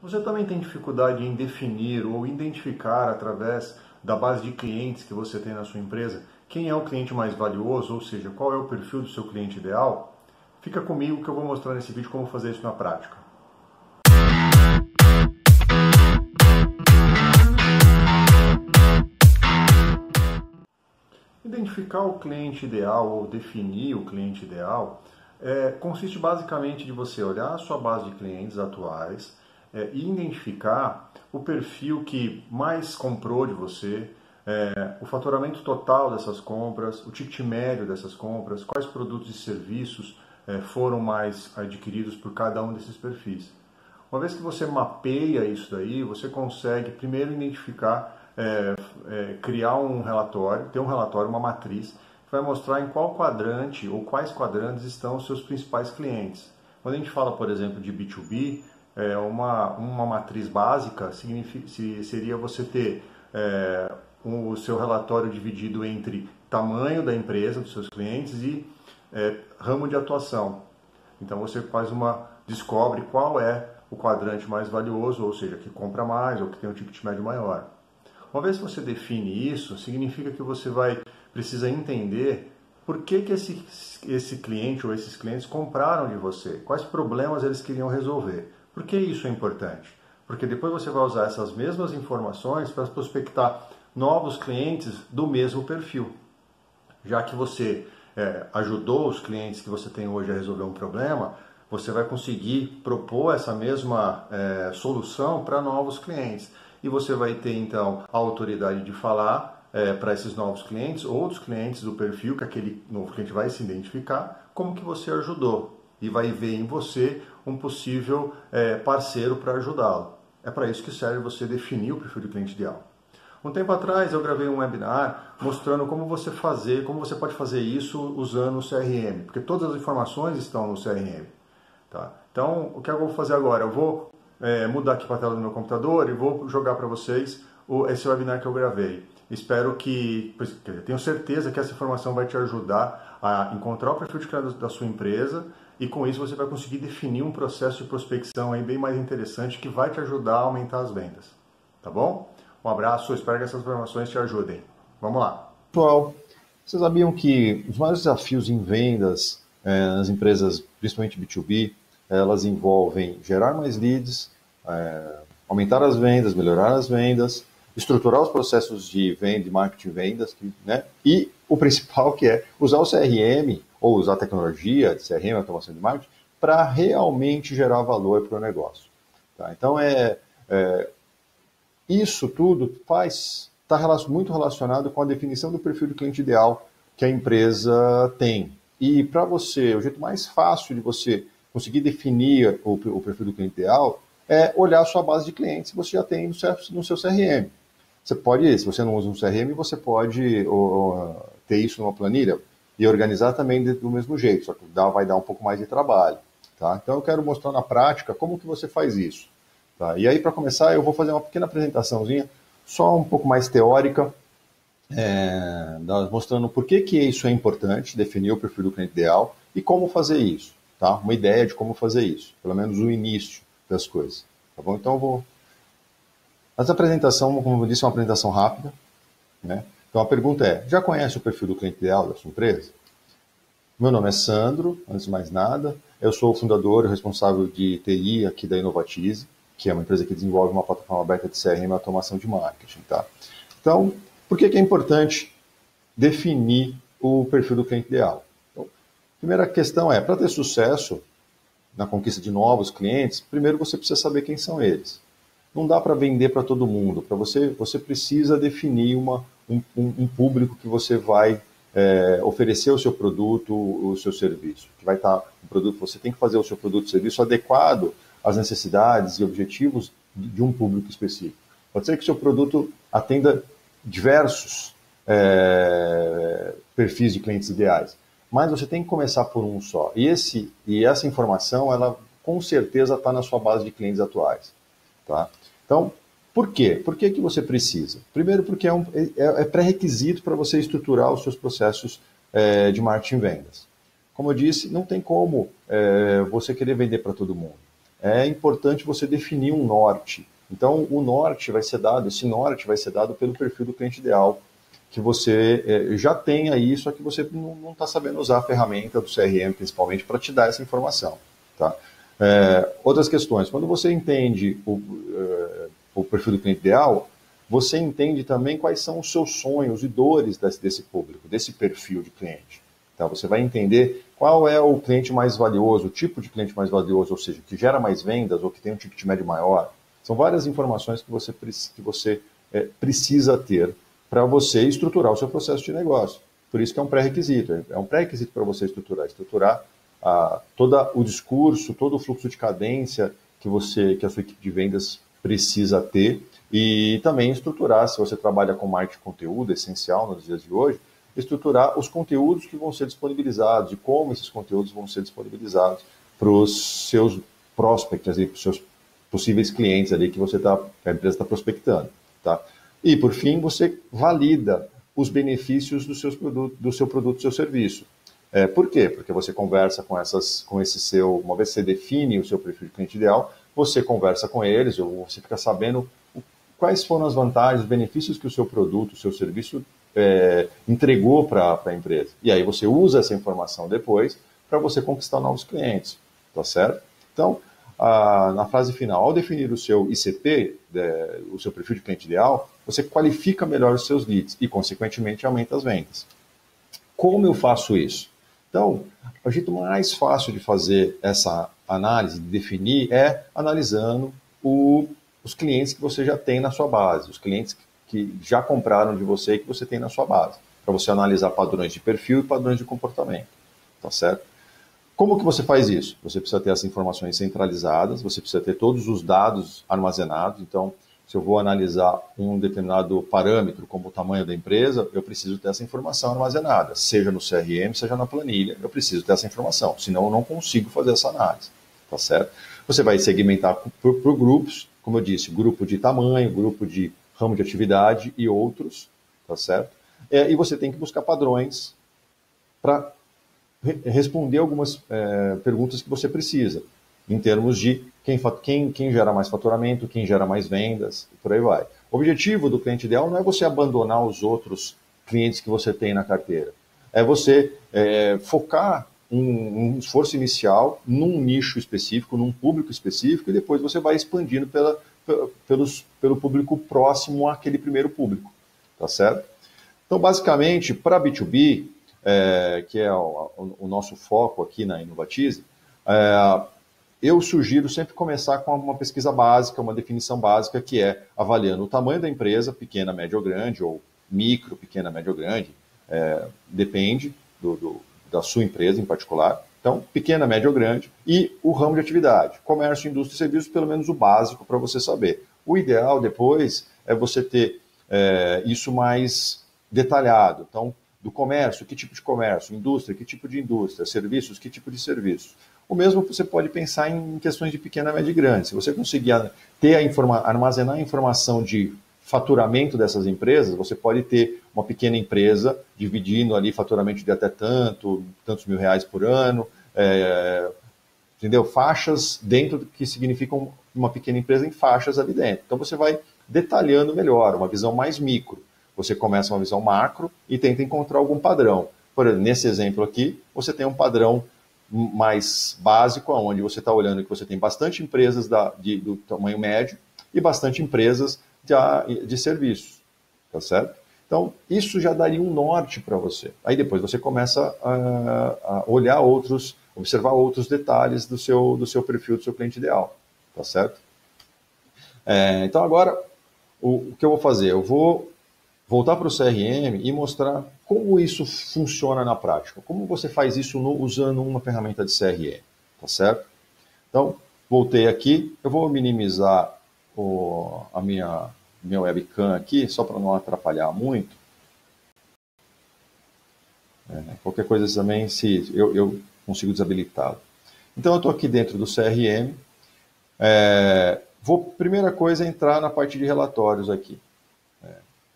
Você também tem dificuldade em definir ou identificar através da base de clientes que você tem na sua empresa quem é o cliente mais valioso, ou seja, qual é o perfil do seu cliente ideal? Fica comigo que eu vou mostrar nesse vídeo como fazer isso na prática. Identificar o cliente ideal ou definir o cliente ideal consiste basicamente de você olhar a sua base de clientes atuais e identificar o perfil que mais comprou de você, o faturamento total dessas compras, o ticket médio dessas compras, quais produtos e serviços foram mais adquiridos por cada um desses perfis. Uma vez que você mapeia isso daí, você consegue primeiro identificar, criar um relatório, ter um relatório, uma matriz, que vai mostrar em qual quadrante ou quais quadrantes estão os seus principais clientes. Quando a gente fala, por exemplo, de B2B, uma matriz básica seria você ter o seu relatório dividido entre tamanho da empresa, dos seus clientes e ramo de atuação. Então você descobre qual é o quadrante mais valioso, ou seja, que compra mais ou que tem um ticket médio maior. Uma vez que você define isso, significa que você precisa entender por que esse cliente ou esses clientes compraram de você, quais problemas eles queriam resolver. Por que isso é importante? Porque depois você vai usar essas mesmas informações para prospectar novos clientes do mesmo perfil. Já que você ajudou os clientes que você tem hoje a resolver um problema, você vai conseguir propor essa mesma solução para novos clientes. E você vai ter, então, a autoridade de falar para esses novos clientes, outros clientes do perfil que aquele novo cliente vai se identificar, como que você ajudou. E vai ver em você um possível parceiro para ajudá-lo. É para isso que serve você definir o perfil do cliente ideal. Um tempo atrás eu gravei um webinar mostrando como você pode fazer isso usando o CRM, porque todas as informações estão no CRM. Tá? Então, o que eu vou fazer agora? Eu vou mudar aqui para a tela do meu computador e vou jogar para vocês esse webinar que eu gravei. Tenho certeza que essa informação vai te ajudar a encontrar o perfil de cliente da sua empresa e com isso você vai conseguir definir um processo de prospecção aí bem mais interessante que vai te ajudar a aumentar as vendas. Tá bom? Um abraço, espero que essas informações te ajudem. Vamos lá. Pessoal, vocês sabiam que os maiores desafios em vendas nas empresas, principalmente B2B, elas envolvem gerar mais leads, aumentar as vendas, melhorar as vendas, estruturar os processos de venda e marketing vendas, né? E o principal que é usar o CRM ou usar a tecnologia de CRM, automação de marketing, para realmente gerar valor para o negócio. Tá? Então, isso tudo está muito relacionado com a definição do perfil do cliente ideal que a empresa tem. E para você, o jeito mais fácil de você conseguir definir o perfil do cliente ideal é olhar a sua base de clientes que você já tem no seu CRM. Você pode, se você não usa um CRM, você pode ter isso numa planilha e organizar também do mesmo jeito, só que vai dar um pouco mais de trabalho. Tá? Então eu quero mostrar na prática como que você faz isso. Tá? E aí, para começar, eu vou fazer uma pequena apresentaçãozinha, só um pouco mais teórica, mostrando por que isso é importante, definir o perfil do cliente ideal e como fazer isso. Tá? Uma ideia de como fazer isso, pelo menos o início das coisas. Tá bom? Então, Essa apresentação, como eu disse, é uma apresentação rápida. Né? Então, a pergunta é, já conhece o perfil do cliente ideal da sua empresa? Meu nome é Sandro, antes de mais nada. Eu sou o fundador e responsável de TI aqui da Inovatize, que é uma empresa que desenvolve uma plataforma aberta de CRM e automação de marketing. Tá? Então, por que é importante definir o perfil do cliente ideal? Então, a primeira questão é, para ter sucesso na conquista de novos clientes, primeiro você precisa saber quem são eles. Não dá para vender para todo mundo. Para você precisa definir um público que você vai oferecer o seu produto, o seu serviço. Que vai estar o produto. Você tem que fazer o seu produto e serviço adequado às necessidades e objetivos de um público específico. Pode ser que o seu produto atenda diversos perfis de clientes ideais, mas você tem que começar por um só. E essa informação, ela com certeza está na sua base de clientes atuais. Tá? Então, por quê? Por que você precisa? Primeiro, porque é pré-requisito para você estruturar os seus processos de marketing e vendas. Como eu disse, não tem como você querer vender para todo mundo. é importante você definir um norte. Então, o norte vai ser dado, esse norte vai ser dado pelo perfil do cliente ideal, que você já tem aí, só que você não está sabendo usar a ferramenta do CRM, principalmente, para te dar essa informação. Tá? Outras questões, quando você entende o perfil do cliente ideal, você entende também quais são os seus sonhos e dores desse público, desse perfil de cliente. Então, você vai entender qual é o cliente mais valioso, o tipo de cliente mais valioso, ou seja, que gera mais vendas ou que tem um ticket médio maior. São várias informações que você precisa ter para você estruturar o seu processo de negócio. Por isso que é um pré-requisito. É um pré-requisito para você estruturar todo o discurso, todo o fluxo de cadência que a sua equipe de vendas precisa ter, e também estruturar, se você trabalha com marketing de conteúdo, essencial nos dias de hoje, estruturar os conteúdos que vão ser disponibilizados e como esses conteúdos vão ser disponibilizados para os seus prospects, para os seus possíveis clientes ali que a empresa está prospectando. Tá? E, por fim, você valida os benefícios do seu produto, do seu serviço. Por quê? Porque você conversa uma vez que você define o seu perfil de cliente ideal, você conversa com eles, ou você fica sabendo quais foram as vantagens, os benefícios que o seu produto, o seu serviço entregou para a empresa. E aí você usa essa informação depois para você conquistar novos clientes, tá certo? Então, na fase final, ao definir o seu ICP, o seu perfil de cliente ideal, você qualifica melhor os seus leads e, consequentemente, aumenta as vendas. Como eu faço isso? Então, o jeito mais fácil de fazer essa análise, de definir, é analisando os clientes que você já tem na sua base, os clientes que já compraram de você e que você tem na sua base, para você analisar padrões de perfil e padrões de comportamento, tá certo? Como que você faz isso? Você precisa ter essas informações centralizadas, você precisa ter todos os dados armazenados. Então, se eu vou analisar um determinado parâmetro, como o tamanho da empresa, eu preciso ter essa informação armazenada, seja no CRM, seja na planilha, eu preciso ter essa informação, senão eu não consigo fazer essa análise, tá certo? Você vai segmentar por grupos, como eu disse, grupo de tamanho, grupo de ramo de atividade e outros, tá certo? E você tem que buscar padrões para responder algumas perguntas que você precisa, em termos de quem gera mais faturamento, quem gera mais vendas, e por aí vai. O objetivo do cliente ideal não é você abandonar os outros clientes que você tem na carteira, é você focar um esforço inicial num nicho específico, num público específico, e depois você vai expandindo pelo público próximo àquele primeiro público, tá certo? Então, basicamente, para B2B, que é o nosso foco aqui na Inovatize, eu sugiro sempre começar com uma pesquisa básica, uma definição básica, que é avaliando o tamanho da empresa, pequena, média ou grande, ou micro, pequena, média ou grande, depende da sua empresa em particular. Então, pequena, média ou grande, e o ramo de atividade, comércio, indústria e serviços, pelo menos o básico para você saber. O ideal depois é você ter isso mais detalhado. Então, do comércio, que tipo de comércio, indústria, que tipo de indústria, serviços, que tipo de serviços. O mesmo você pode pensar em questões de pequena, média e grande. Se você conseguir armazenar a informação de faturamento dessas empresas, você pode ter uma pequena empresa dividindo ali faturamento de até tantos mil reais por ano, entendeu? Faixas dentro do que significam uma pequena empresa em faixas ali dentro. Então você vai detalhando melhor, uma visão mais micro. Você começa uma visão macro e tenta encontrar algum padrão. Por exemplo, nesse exemplo aqui, você tem um padrão mais básico, onde você está olhando que você tem bastante empresas do tamanho médio e bastante empresas de serviços, tá certo? Então, isso já daria um norte para você. Aí depois você começa a olhar observar outros detalhes do seu perfil, do seu cliente ideal, tá certo? Então, agora, o que eu vou fazer? Eu vou voltar para o CRM e mostrar como isso funciona na prática. Como você faz isso usando uma ferramenta de CRM, tá certo? Então, voltei aqui, eu vou minimizar a minha webcam aqui, só para não atrapalhar muito. Qualquer coisa também, se eu consigo desabilitá-lo. Então, eu estou aqui dentro do CRM. Primeira coisa é entrar na parte de relatórios aqui.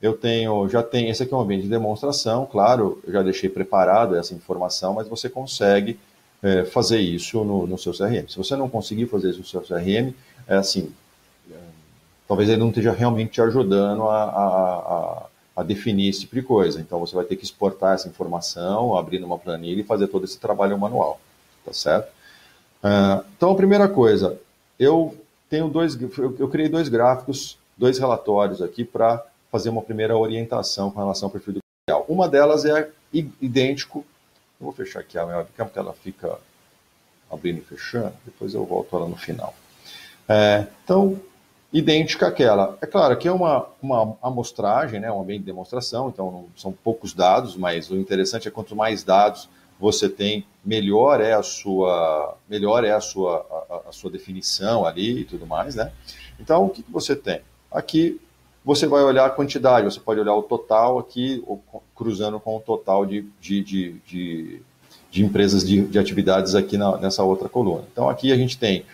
Esse aqui é um ambiente de demonstração, claro, eu já deixei preparado essa informação, mas você consegue fazer isso no seu CRM. Se você não conseguir fazer isso no seu CRM, talvez ele não esteja realmente te ajudando a definir esse tipo de coisa. Então, você vai ter que exportar essa informação, abrir numa planilha e fazer todo esse trabalho manual, tá certo? Então, a primeira coisa, eu criei 2 gráficos, 2 relatórios aqui para fazer uma primeira orientação com relação ao perfil do cliente. Uma delas é idêntico. Eu vou fechar aqui a minha webcam, porque ela fica abrindo e fechando, depois eu volto ela no final. Então, idêntica àquela. É claro que é uma amostragem, né, uma bem de demonstração, então não são poucos dados, mas o interessante é quanto mais dados você tem, melhor é a sua definição ali e tudo mais, né? Então, o que você tem? Aqui você vai olhar a quantidade, você pode olhar o total aqui, cruzando com o total de empresas de atividades aqui nessa outra coluna. Então, aqui a gente tem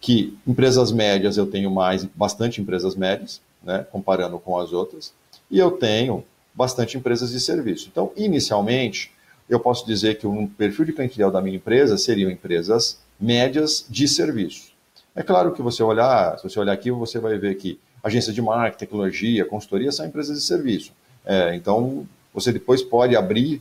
que empresas médias, eu tenho bastante empresas médias, né, comparando com as outras, e eu tenho bastante empresas de serviço. Então, inicialmente, eu posso dizer que o perfil de cliente ideal da minha empresa seriam empresas médias de serviço. É claro que se você olhar aqui, você vai ver que agência de marketing, tecnologia, consultoria são empresas de serviço. Então, você depois pode abrir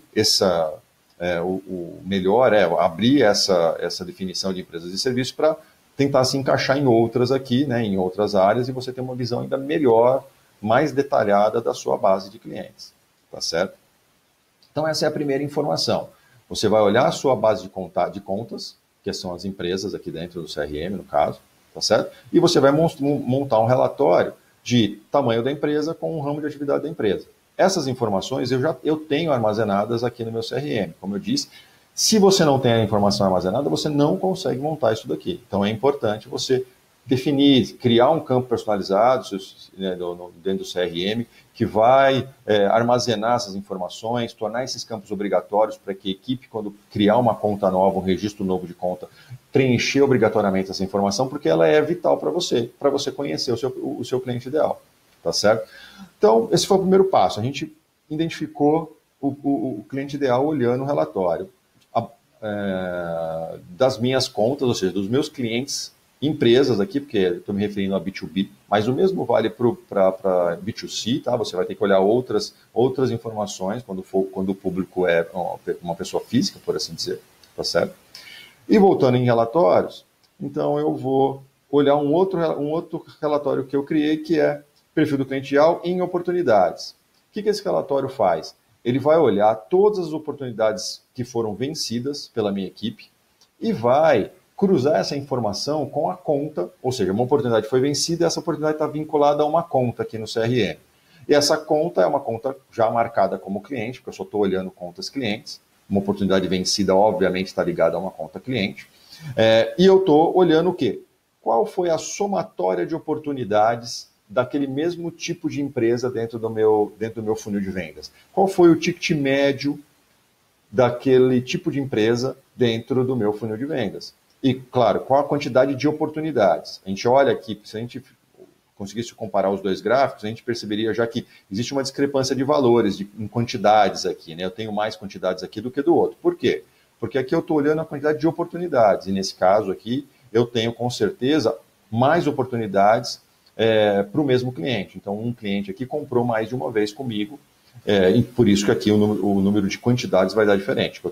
o melhor é abrir essa definição de empresas de serviço para tentar se encaixar em outras aqui, né, em outras áreas, e você ter uma visão ainda melhor, mais detalhada da sua base de clientes, tá certo? Então essa é a primeira informação. Você vai olhar a sua base de contas, que são as empresas aqui dentro do CRM, no caso, tá certo? E você vai montar um relatório de tamanho da empresa com o ramo de atividade da empresa. Essas informações eu tenho armazenadas aqui no meu CRM, como eu disse. Se você não tem a informação armazenada, você não consegue montar isso daqui. Então é importante você definir, criar um campo personalizado dentro do CRM que vai armazenar essas informações, tornar esses campos obrigatórios para que a equipe, quando criar uma conta nova, um registro novo de conta, preencher obrigatoriamente essa informação, porque ela é vital para você conhecer o seu cliente ideal, tá certo? Então, esse foi o primeiro passo. A gente identificou o cliente ideal olhando o relatório das minhas contas, ou seja, dos meus clientes, empresas aqui, porque estou me referindo a B2B, mas o mesmo vale para B2C, tá? Você vai ter que olhar outras informações quando o público é uma pessoa física, por assim dizer, tá certo? E voltando em relatórios, então eu vou olhar um outro relatório que eu criei, que é perfil do cliente ideal em oportunidades. O que esse relatório faz? Ele vai olhar todas as oportunidades que foram vencidas pela minha equipe e vai cruzar essa informação com a conta, ou seja, uma oportunidade foi vencida e essa oportunidade está vinculada a uma conta aqui no CRM. E essa conta é uma conta já marcada como cliente, porque eu só estou olhando contas clientes. Uma oportunidade vencida, obviamente, está ligada a uma conta cliente. E eu estou olhando o quê? Qual foi a somatória de oportunidades daquele mesmo tipo de empresa dentro do meu funil de vendas? Qual foi o ticket médio daquele tipo de empresa dentro do meu funil de vendas? E, claro, qual a quantidade de oportunidades? A gente olha aqui, se a gente conseguisse comparar os 2 gráficos, a gente perceberia já que existe uma discrepância de valores, em quantidades aqui, né? Eu tenho mais quantidades aqui do que do outro. Por quê? Porque aqui eu estou olhando a quantidade de oportunidades, e nesse caso aqui eu tenho com certeza mais oportunidades para o mesmo cliente. Então, um cliente aqui comprou mais de uma vez comigo, e por isso que aqui o número de quantidades vai dar diferente. Eu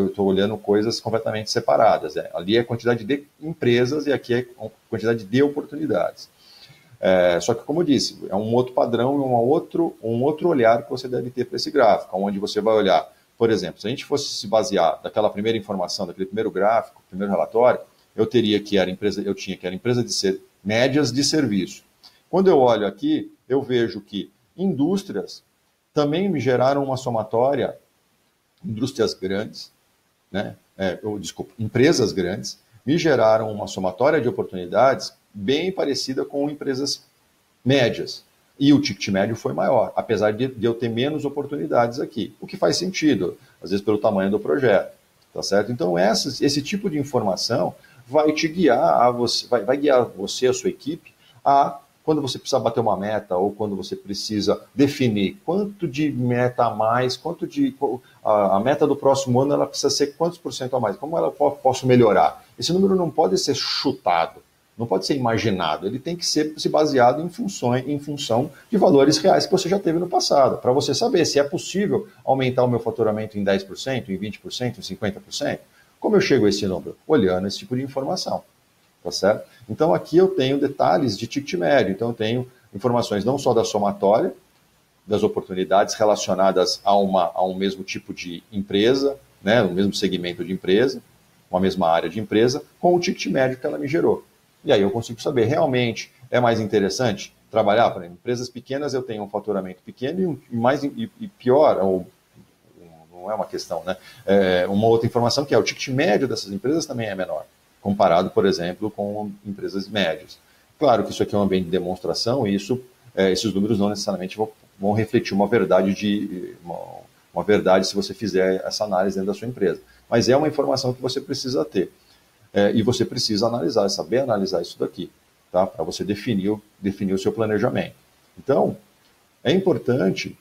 estou olhando coisas completamente separadas. Ali é a quantidade de empresas e aqui é a quantidade de oportunidades. Só que, como eu disse, é um outro padrão e um outro olhar que você deve ter para esse gráfico, onde você vai olhar, por exemplo, se a gente fosse se basear daquela primeira informação, daquele primeiro gráfico, primeiro relatório, eu tinha que era empresa de médias de serviço. Quando eu olho aqui, eu vejo que indústrias também me geraram uma somatória, indústrias grandes, né? Empresas grandes me geraram uma somatória de oportunidades bem parecida com empresas médias. E o ticket médio foi maior, apesar de eu ter menos oportunidades aqui. O que faz sentido, às vezes pelo tamanho do projeto, tá certo? Então esse tipo de informação vai te guiar, vai guiar você, a sua equipe, a quando você precisa bater uma meta ou quando você precisa definir quanto de meta a mais, quanto de a meta do próximo ano ela precisa ser quantos por cento a mais, como ela posso melhorar. Esse número não pode ser chutado, não pode ser imaginado, ele tem que ser se baseado em função de valores reais que você já teve no passado, para você saber se é possível aumentar o meu faturamento em 10%, em 20%, em 50%. Como eu chego a esse número? Olhando esse tipo de informação, tá certo? Então aqui eu tenho detalhes de ticket médio, então eu tenho informações não só da somatória, das oportunidades relacionadas a um mesmo tipo de empresa, né, o mesmo segmento de empresa, uma mesma área de empresa, com o ticket médio que ela me gerou. E aí eu consigo saber, realmente é mais interessante trabalhar para empresas pequenas, eu tenho um faturamento pequeno e pior, ou não é uma questão, né? Uma outra informação que é o ticket médio dessas empresas também é menor, comparado, por exemplo, com empresas médias. Claro que isso aqui é um ambiente de demonstração e esses números não necessariamente vão refletir uma verdade se você fizer essa análise dentro da sua empresa. Mas é uma informação que você precisa ter. E você precisa analisar, saber analisar isso daqui, tá? Para você definir o seu planejamento. Então, é importante,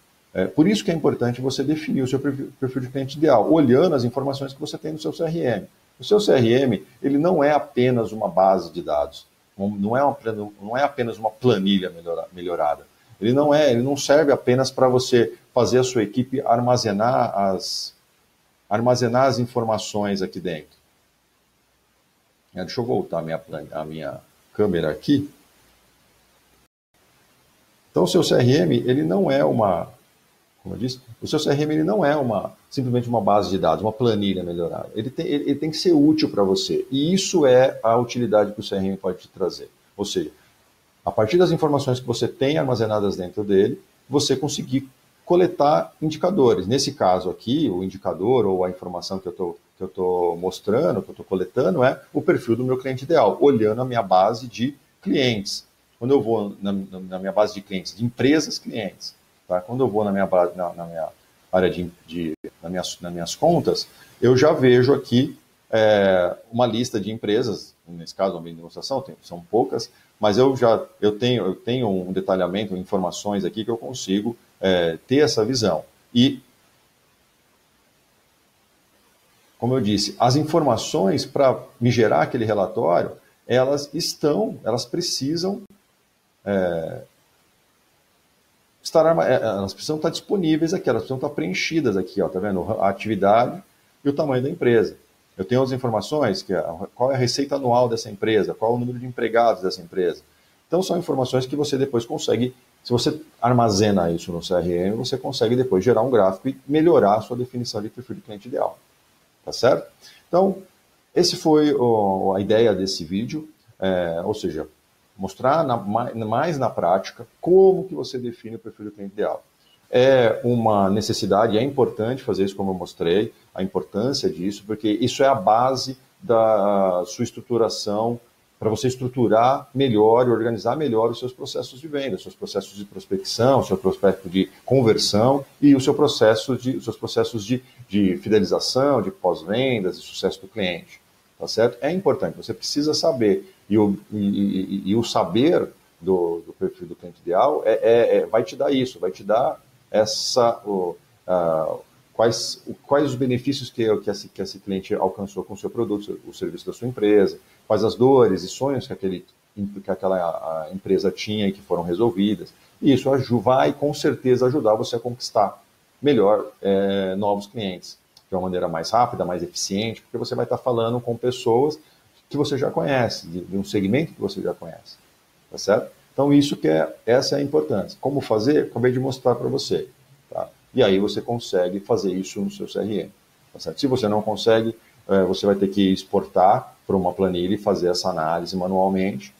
por isso que é importante você definir o seu perfil de cliente ideal, olhando as informações que você tem no seu CRM. O seu CRM, ele não é apenas uma base de dados, não é apenas uma planilha melhorada. Ele não serve apenas para você fazer a sua equipe armazenar as informações aqui dentro. Deixa eu voltar a minha câmera aqui. Então, o seu CRM, ele não é como eu disse, o seu CRM ele não é simplesmente uma base de dados, uma planilha melhorada. Ele tem que ser útil para você. E isso é a utilidade que o CRM pode te trazer. Ou seja, a partir das informações que você tem armazenadas dentro dele, você conseguir coletar indicadores. Nesse caso aqui, o indicador ou a informação que eu estou mostrando, que eu estou coletando, é o perfil do meu cliente ideal, olhando a minha base de clientes. Quando eu vou na minha base de clientes, de empresas clientes, tá? Quando eu vou na minha área nas minhas contas, eu já vejo aqui uma lista de empresas, nesse caso, a minha demonstração, são poucas, mas eu tenho um detalhamento, informações aqui que eu consigo ter essa visão. E, como eu disse, as informações para me gerar aquele relatório, elas precisam elas precisam estar disponíveis aqui, elas precisam estar preenchidas aqui, ó, tá vendo? A atividade e o tamanho da empresa. Eu tenho as informações, qual é a receita anual dessa empresa, qual é o número de empregados dessa empresa. Então, são informações que você depois consegue, se você armazena isso no CRM, você consegue depois gerar um gráfico e melhorar a sua definição de perfil de cliente ideal. Tá certo? Então, esse foi a ideia desse vídeo, ou seja, mostrar mais na prática como que você define o perfil do cliente ideal. É uma necessidade, é importante fazer isso como eu mostrei, a importância disso, porque isso é a base da sua estruturação, para você estruturar melhor e organizar melhor os seus processos de venda, os seus processos de prospecção, o seu processo de conversão e os seus processos de fidelização, de pós-vendas e sucesso do cliente. Tá certo? É importante, você precisa saber. E o saber do perfil do cliente ideal vai te dar isso, vai te dar quais os benefícios que esse cliente alcançou com o seu produto, o serviço da sua empresa, quais as dores e sonhos que aquela empresa tinha e que foram resolvidas. E isso vai com certeza ajudar você a conquistar melhor novos clientes, de uma maneira mais rápida, mais eficiente, porque você vai estar falando com pessoas que você já conhece, de um segmento que você já conhece, tá certo? Então, essa é a importância. Como fazer? Acabei de mostrar para você, tá? E aí você consegue fazer isso no seu CRM, tá certo? Se você não consegue, você vai ter que exportar para uma planilha e fazer essa análise manualmente,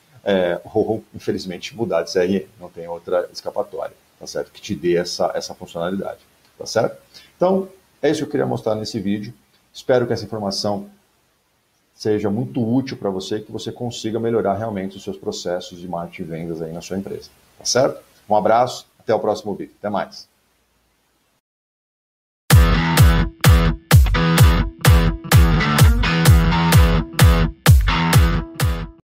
ou, infelizmente, mudar de CRM, não tem outra escapatória, tá certo? Que te dê essa funcionalidade, tá certo? Então, é isso que eu queria mostrar nesse vídeo. Espero que essa informação seja muito útil para você, que você consiga melhorar realmente os seus processos de marketing e vendas aí na sua empresa. Tá certo? Um abraço, até o próximo vídeo. Até mais.